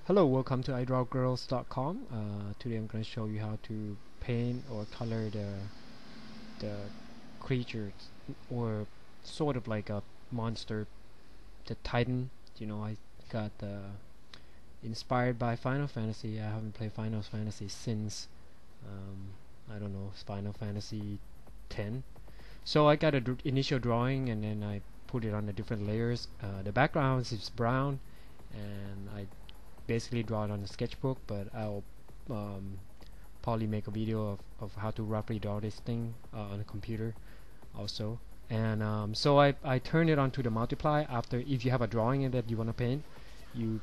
Hello, welcome to iDrawGirls.com. Today I'm going to show you how to paint or color the creatures, or sort of like a monster, the Titan. I got inspired by Final Fantasy. I haven't played Final Fantasy since I don't know, Final Fantasy 10. So I got a initial drawing, and then I put it on the different layers. The background is brown, and I basically draw it on a sketchbook, but I'll probably make a video of how to roughly draw this thing on a computer also. And so I turn it onto the multiply. After, if you have a drawing that you want to paint, you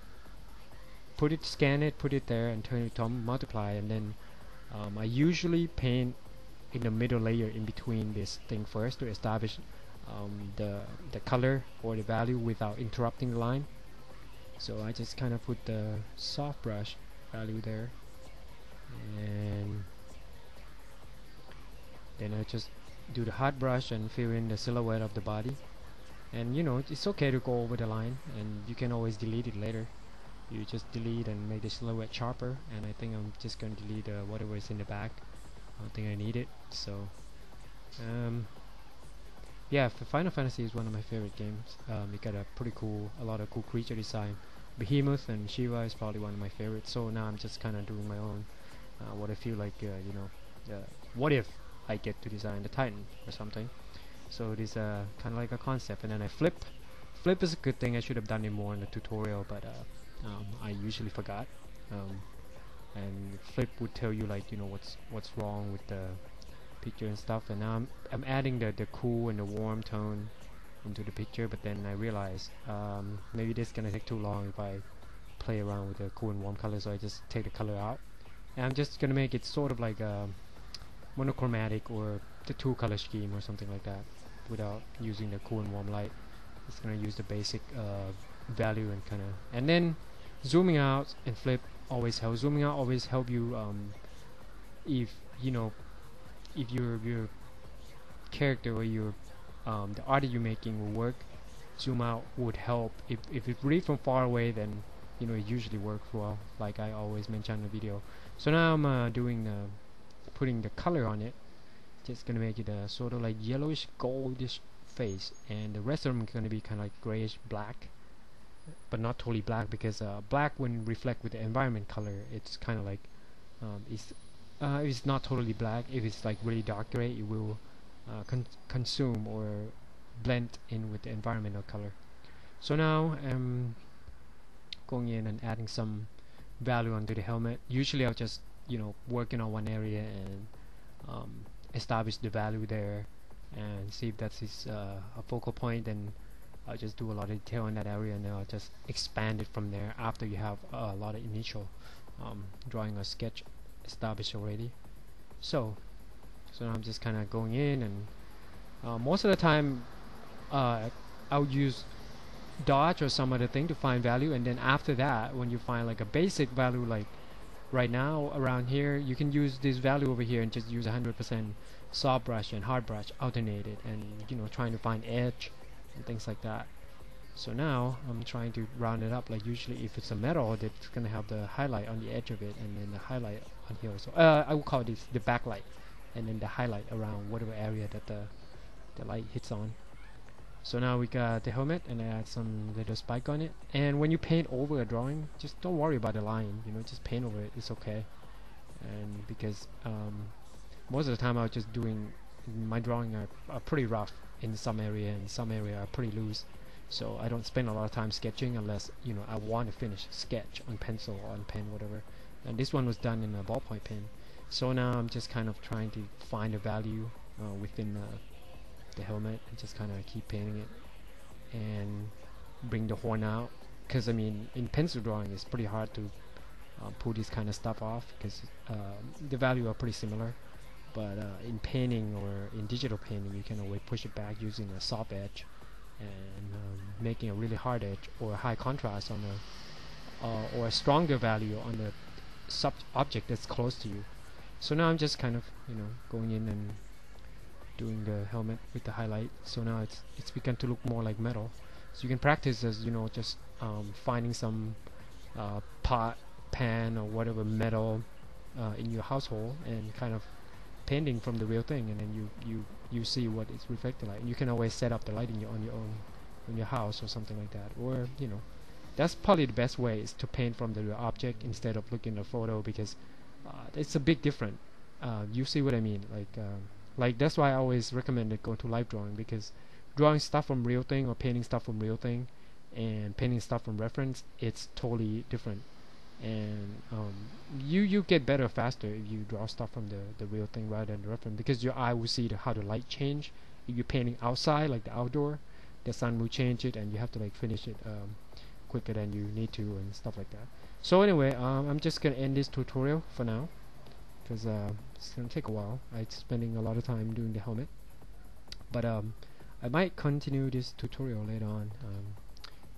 scan it, put it there, and turn it on multiply. And then I usually paint in the middle layer in between this thing first to establish the color or the value without interrupting the line. So I just kind of put the soft brush value there, and then I just do the hard brush and fill in the silhouette of the body. And it's okay to go over the line, and you can always delete it later. You just delete and make the silhouette sharper, and I think I'm just going to delete whatever is in the back. I don't think I need it. So yeah, Final Fantasy is one of my favorite games. It got a lot of cool creature design. Behemoth and Shiva is probably one of my favorites. So now I'm just kind of doing my own. What I feel like, what if I get to design the Titan or something? So it is kind of like a concept, and then I flip. Flip is a good thing. I should have done it more in the tutorial, but I usually forgot. And flip would tell you, like, what's wrong with the picture and stuff. And now I'm adding the cool and the warm tone into the picture, but then I realize maybe this is gonna take too long if I play around with the cool and warm color, so I just take the color out, and I'm just gonna make it sort of like a monochromatic or the two color scheme or something like that without using the cool and warm light. Just gonna use the basic value and and then zooming out and flip always helps. Zooming out always help you if if your character or your the art that you're making will work. Zoom out would help. If it's really from far away, then it usually works well, like I always mention in the video. So now I'm putting the color on it. Just gonna make it a sort of like yellowish goldish face, and the rest of them are gonna be kind of like grayish black, but not totally black, because black, when reflect with the environment color, it's kind of like it's not totally black. If it's like really dark gray, it will consume or blend in with the environmental color. So now I'm going in and adding some value onto the helmet. Usually I'll just working on one area and establish the value there and see if that's a focal point, and I'll just do a lot of detail in that area, and then I'll just expand it from there after you have a lot of initial drawing or sketch established already. So now I'm just kind of going in, and most of the time I'll use dodge or some other thing to find value, and then after that, when you find like a basic value, like right now around here, you can use this value over here and just use 100% soft brush and hard brush alternated, and trying to find edge and things like that. So now I'm trying to round it up. Like usually if it's a metal, it's gonna have the highlight on the edge of it, and then the highlight on here. So I will call this the backlight, and then the highlight around whatever area that the light hits on. So now we got the helmet, and I add some little spike on it. And when you paint over a drawing, just don't worry about the line, just paint over it, it's okay. And because most of the time I was just doing, my drawing are pretty rough in some area, and some area are pretty loose, so I don't spend a lot of time sketching unless I want to finish sketch on pencil or on pen, whatever. And this one was done in a ballpoint pen. So now I'm just kind of trying to find a value within the helmet, and just kind of keep painting it and bring the horn out, because I mean in pencil drawing it's pretty hard to pull this kind of stuff off, because the value are pretty similar, but in painting or in digital painting you can always push it back using a soft edge and making a really hard edge or a high contrast on or a stronger value on the object that's close to you. So now I'm just kind of going in and doing the helmet with the highlight. So now it's begun to look more like metal. So you can practice as just finding some pot, pan, or whatever metal in your household, and kind of painting from the real thing, and then you see what it's reflected like. And you can always set up the lighting on your own in your house or something like that. Or that's probably the best way, is to paint from the real object instead of looking at a photo, because it's a big difference. You see what I mean? Like that's why I always recommend it go to live drawing, because drawing stuff from real thing or painting stuff from real thing and painting stuff from reference, it's totally different. And you get better faster if you draw stuff from the real thing rather than the reference, because your eye will see how the light change. If you're painting outside, like the outdoor, the sun will change it, and you have to like finish it quicker than you need to and stuff like that. So anyway, I'm just gonna end this tutorial for now, because it's gonna take a while. I'm spending a lot of time doing the helmet, but I might continue this tutorial later on.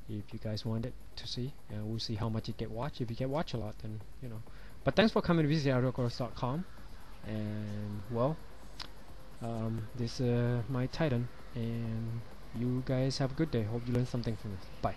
If you guys want it to see, we'll see how much it get watched. If you get watched a lot, then but thanks for coming to visit outdoorcourse.com. And well, this my Titan, and you guys have a good day. Hope you learned something from this. Bye.